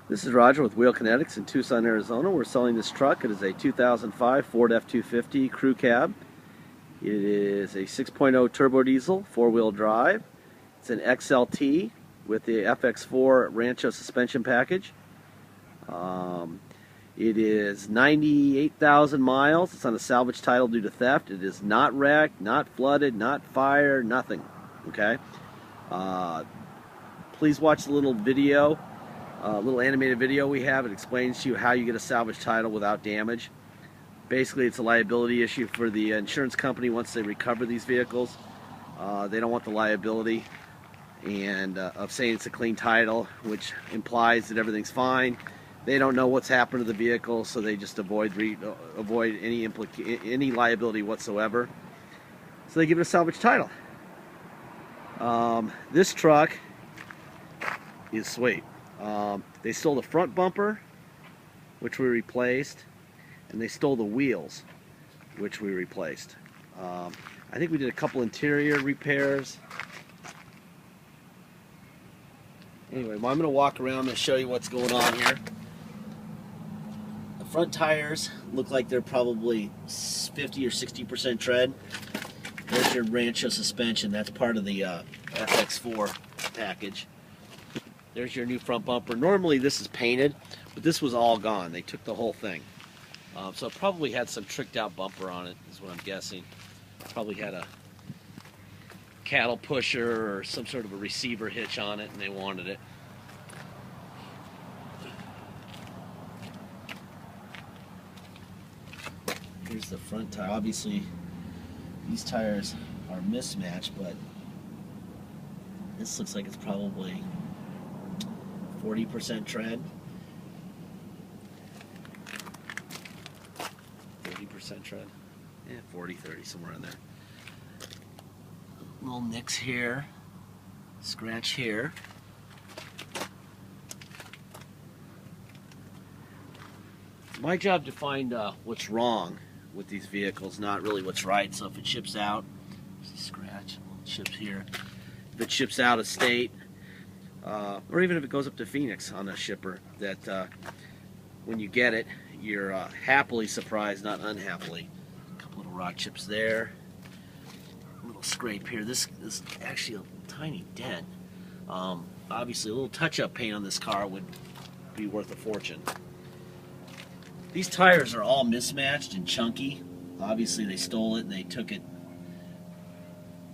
This is Roger with Wheel Kinetics in Tucson, Arizona. We're selling this truck. It is a 2005 Ford F250 crew cab. It is a 6.0 turbo diesel, four-wheel drive. It's an XLT with the FX4 Rancho suspension package. It is 98,000 miles. It's on a salvage title due to theft. It is not wrecked, not flooded, not fire, nothing. Okay. Please watch the little video. Little animated video we have. It explains to you how you get a salvage title without damage. Basically, it's a liability issue for the insurance company once they recover these vehicles. They don't want the liability and of saying it's a clean title, which implies that everything's fine. They don't know what's happened to the vehicle, so they just avoid any liability whatsoever. So they give it a salvage title. This truck is sweet. They stole the front bumper, which we replaced, and they stole the wheels, which we replaced. I think we did a couple interior repairs. Anyway, well, I'm going to walk around and show you what's going on here. The front tires look like they're probably 50 or 60% tread. There's your Rancho suspension. That's part of the FX4 package. There's your new front bumper. Normally this is painted, but this was all gone. They took the whole thing. So it probably had some tricked out bumper on it, is what I'm guessing. Probably had a cattle pusher or some sort of a receiver hitch on it, and they wanted it. Here's the front tire. Obviously, these tires are mismatched, but this looks like it's probably 40% tread. 30% tread. Yeah, 40, 30, somewhere in there. Little nicks here. Scratch here. It's my job to find what's wrong with these vehicles, not really what's right. So if it ships out, there's a scratch, a little chips here. If it ships out of state, or even if it goes up to Phoenix on a shipper, that when you get it, you're happily surprised, not unhappily. A couple little rock chips there. A little scrape here. This is actually a tiny dent. Obviously, a little touch-up paint on this car would be worth a fortune. These tires are all mismatched and chunky. Obviously, they stole it and they took it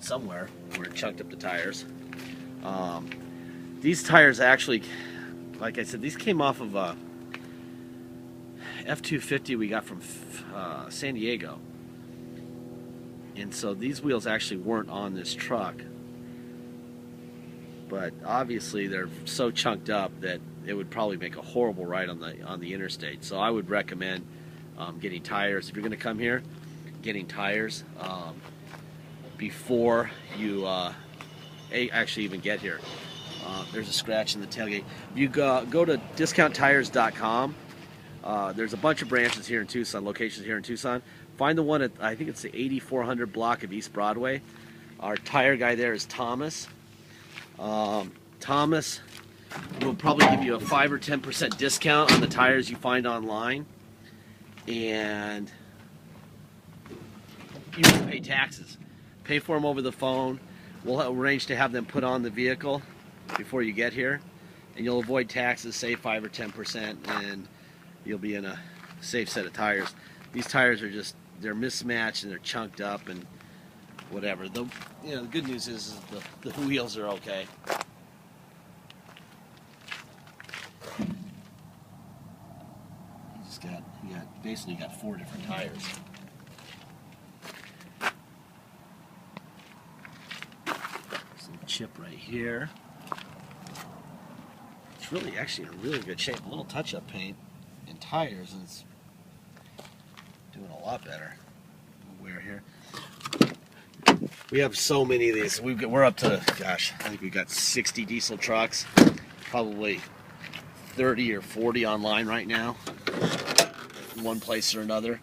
somewhere where it chunked up the tires. These tires actually, like I said, these came off of a F250 we got from San Diego. And so these wheels actually weren't on this truck. But obviously they're so chunked up that it would probably make a horrible ride on the interstate. So I would recommend getting tires. If you're going to come here, getting tires before you actually even get here. There's a scratch in the tailgate. If you go to discounttires.com, there's a bunch of branches here in Tucson, locations here in Tucson. Find the one at, I think it's the 8400 block of East Broadway. Our tire guy there is Thomas. Thomas will probably give you a 5 or 10% discount on the tires you find online. And you can pay taxes. Pay for them over the phone. We'll arrange to have them put on the vehicle before you get here, and you'll avoid taxes, save 5 or 10%, and you'll be in a safe set of tires. These tires are just, they're mismatched and they're chunked up and whatever. The good news is the wheels are okay. You basically got 4 different tires. Some chip right here. It's really actually in really good shape. A little touch-up paint and tires, and it's doing a lot better. Wear here. We have so many of these. We're up to, gosh, I think we've got 60 diesel trucks, probably 30 or 40 online right now, one place or another.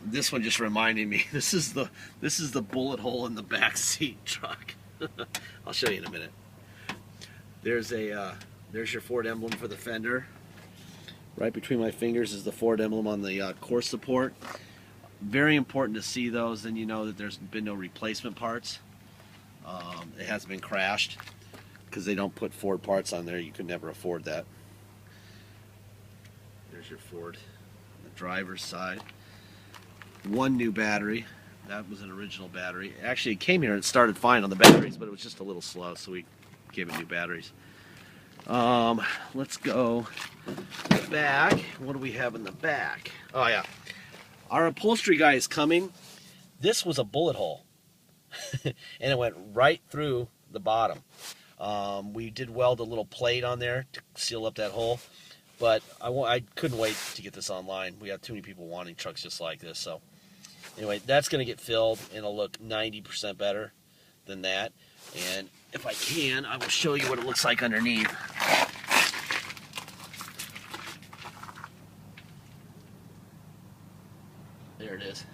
This one just reminded me. This is the bullet hole in the back seat truck. I'll show you in a minute. There's a There's your Ford emblem for the fender. Right between my fingers is the Ford emblem on the core support. Very important to see those, then you know that there's been no replacement parts. It hasn't been crashed, because they don't put Ford parts on there. You could never afford that. There's your Ford on the driver's side. One new battery. That was an original battery. Actually, it came here and it started fine on the batteries, but it was just a little slow, so we gave it new batteries. Let's go back. What do we have in the back? Oh yeah, our upholstery guy is coming. This was a bullet hole, and it went right through the bottom. We did weld a little plate on there to seal up that hole, but I couldn't wait to get this online. We have too many people wanting trucks just like this, so anyway, that's going to get filled, and it'll look 90% better than that. And if I can, I will show you what it looks like underneath. There it is.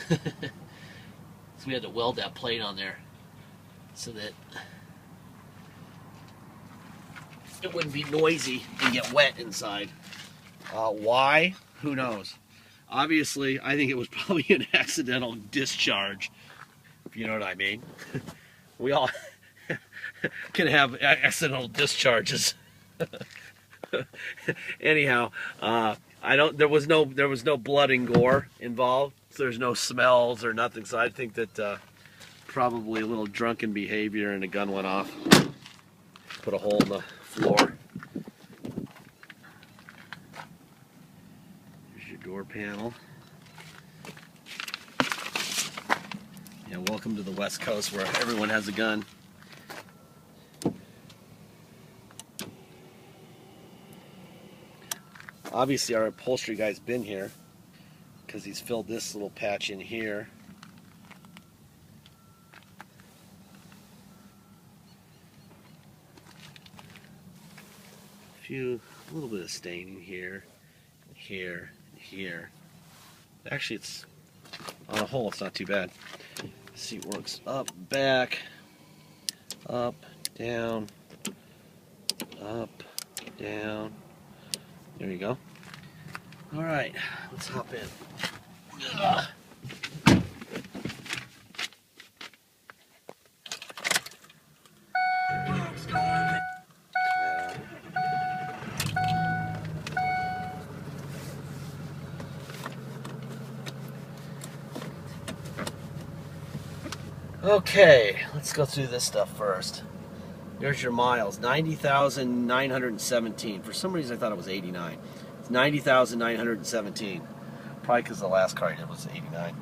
So we had to weld that plate on there so that it wouldn't be noisy and get wet inside. Why? Who knows? Obviously, I think it was probably an accidental discharge, if you know what I mean. We all can have accidental discharges. Anyhow, there was no blood and gore involved, so there's no smells or nothing. So I think that probably a little drunken behavior and a gun went off, put a hole in the floor. Here's your door panel. Yeah, welcome to the West Coast where everyone has a gun. Obviously our upholstery guy's been here because he's filled this little patch in here. A little bit of staining here, here, and here. Actually, it's on a whole, it's not too bad. Seat works up, back, up, down, up, down. There you go. All right, let's hop in. Ugh. Okay, let's go through this stuff first. There's your miles, 90,917. For some reason I thought it was 89. It's 90,917. Probably because the last car I did was 89.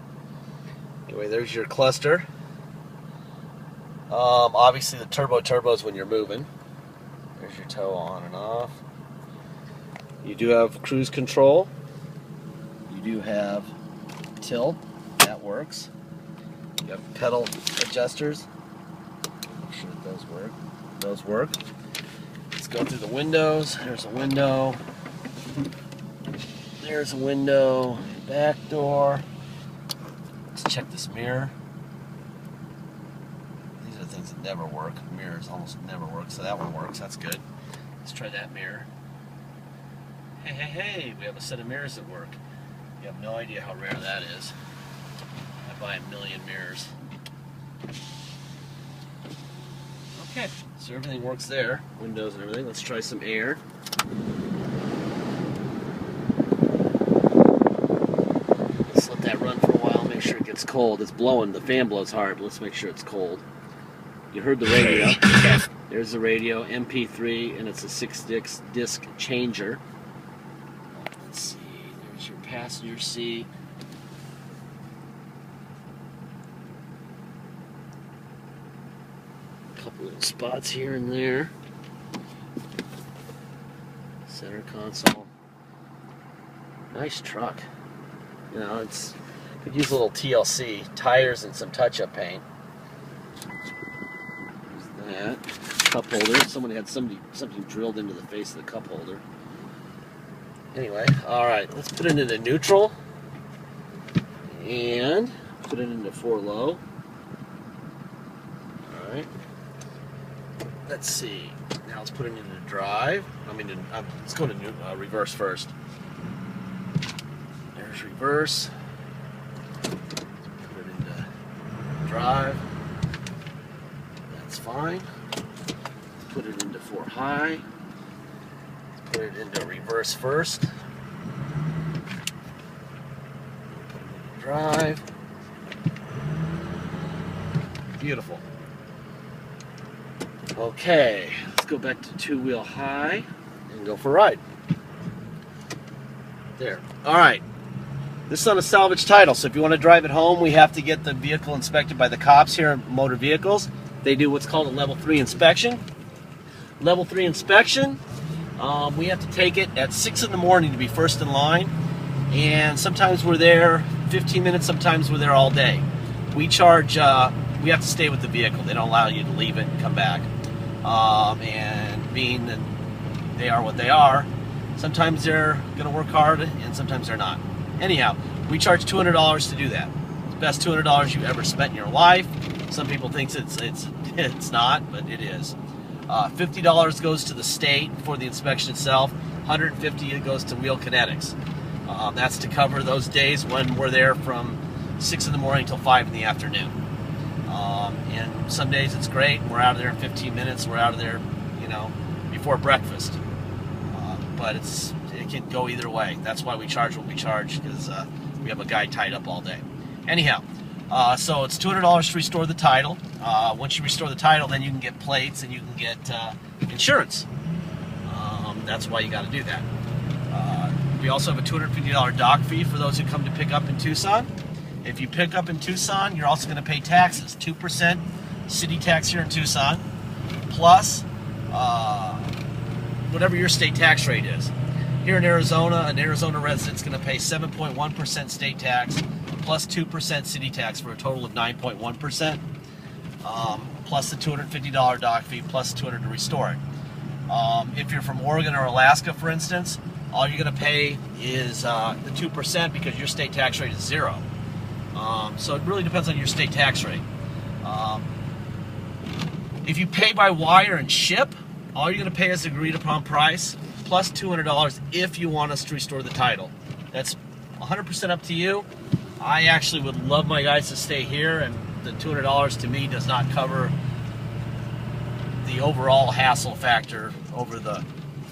Anyway, there's your cluster. Obviously the turbos when you're moving. There's your tow on and off. You do have cruise control. You do have tilt. That works. You have pedal adjusters. Make sure that those work. Those work. Let's go through the windows. There's a window. There's a window. Back door. Let's check this mirror. These are the things that never work. Mirrors almost never work, so that one works. That's good. Let's try that mirror. Hey, hey, hey! We have a set of mirrors that work. You have no idea how rare that is. I buy a million mirrors. Okay, so everything works there. Windows and everything. Let's try some air. Let's let that run for a while, make sure it gets cold. It's blowing, the fan blows hard, but let's make sure it's cold. You heard the radio. There's the radio, MP3, and it's a 6-disc changer. Let's see, there's your passenger seat. Couple little spots here and there. Center console. Nice truck. You know, it's could use a little TLC, tires and some touch-up paint. There's that. Cup holder. Someone had something drilled into the face of the cup holder. Anyway, alright, let's put it into neutral and put it into 4 low. Alright. let's see. Now let's put it into drive. Let's go to reverse first. There's reverse. Put it into drive. That's fine. Let's put it into 4 high. Let's put it into reverse first. Put it into drive. Beautiful. Okay, let's go back to 2-wheel high and go for a ride. There. All right. This is on a salvage title, so if you want to drive it home, we have to get the vehicle inspected by the cops here in motor vehicles. They do what's called a level 3 inspection. Level 3 inspection, we have to take it at 6 in the morning to be first in line, and sometimes we're there 15 minutes, sometimes we're there all day. We charge, we have to stay with the vehicle. They don't allow you to leave it and come back. And being that they are what they are, sometimes they're going to work hard and sometimes they're not. Anyhow, we charge $200 to do that. It's the best $200 you've ever spent in your life. Some people think it's not, but it is. $50 goes to the state for the inspection itself. $150 goes to Wheel Kinetics. That's to cover those days when we're there from 6 in the morning till 5 in the afternoon. And some days it's great. We're out of there in 15 minutes. We're out of there, before breakfast. But it can go either way. That's why we charge what we charge, because we have a guy tied up all day. Anyhow, so it's $200 to restore the title. Once you restore the title, then you can get plates and you can get insurance. That's why you got to do that. We also have a $250 dock fee for those who come to pick up in Tucson. If you pick up in Tucson, you're also going to pay taxes. 2% city tax here in Tucson, plus whatever your state tax rate is. Here in Arizona, an Arizona resident's going to pay 7.1% state tax, plus 2% city tax, for a total of 9.1%, plus the $250 dock fee, plus $200 to restore it. If you're from Oregon or Alaska, for instance, all you're going to pay is the 2% because your state tax rate is 0. So it really depends on your state tax rate. If you pay by wire and ship, all you're going to pay is agreed upon price, plus $200 if you want us to restore the title. That's 100% up to you. I actually would love my guys to stay here, and the $200 to me does not cover the overall hassle factor over the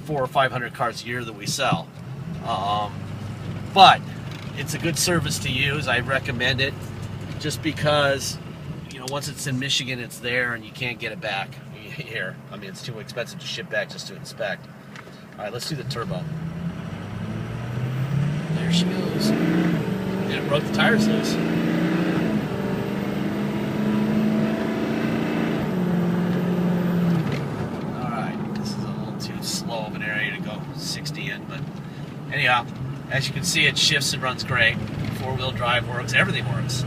400 or 500 cars a year that we sell. But it's a good service to use. I recommend it, just because, once it's in Michigan, it's there and you can't get it back here. It's too expensive to ship back just to inspect. All right, let's do the turbo. There she goes. And it broke the tires loose. All right, this is a little too slow of an area to go 60 in, but anyhow, as you can see, it shifts and runs great. 4-wheel drive works, everything works.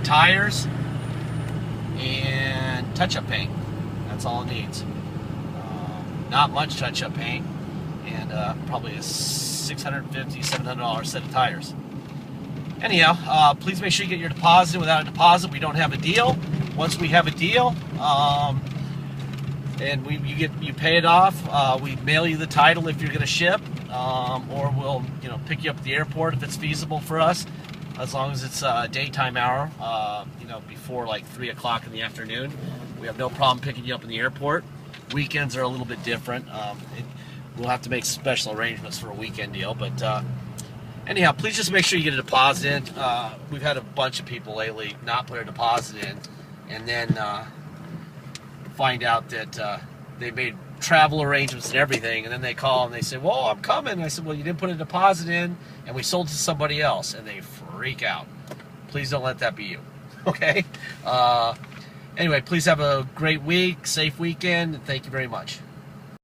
Tires and touch-up paint. That's all it needs. Not much touch-up paint, and probably a $650, $700 set of tires. Anyhow, please make sure you get your deposit. Without a deposit, we don't have a deal. Once we have a deal, and you pay it off, we mail you the title if you're going to ship, or we'll pick you up at the airport if it's feasible for us, as long as it's a daytime hour, before like 3 o'clock in the afternoon. We have no problem picking you up in the airport. Weekends are a little bit different. We'll have to make special arrangements for a weekend deal, but anyhow, please just make sure you get a deposit in. We've had a bunch of people lately not put a deposit in, and then find out that they made travel arrangements and everything, and then they call and they say, well, I'm coming. And I said, well, you didn't put a deposit in, and we sold to somebody else, and they freak out. Please don't let that be you, okay? Anyway, please have a great week, safe weekend, and thank you very much.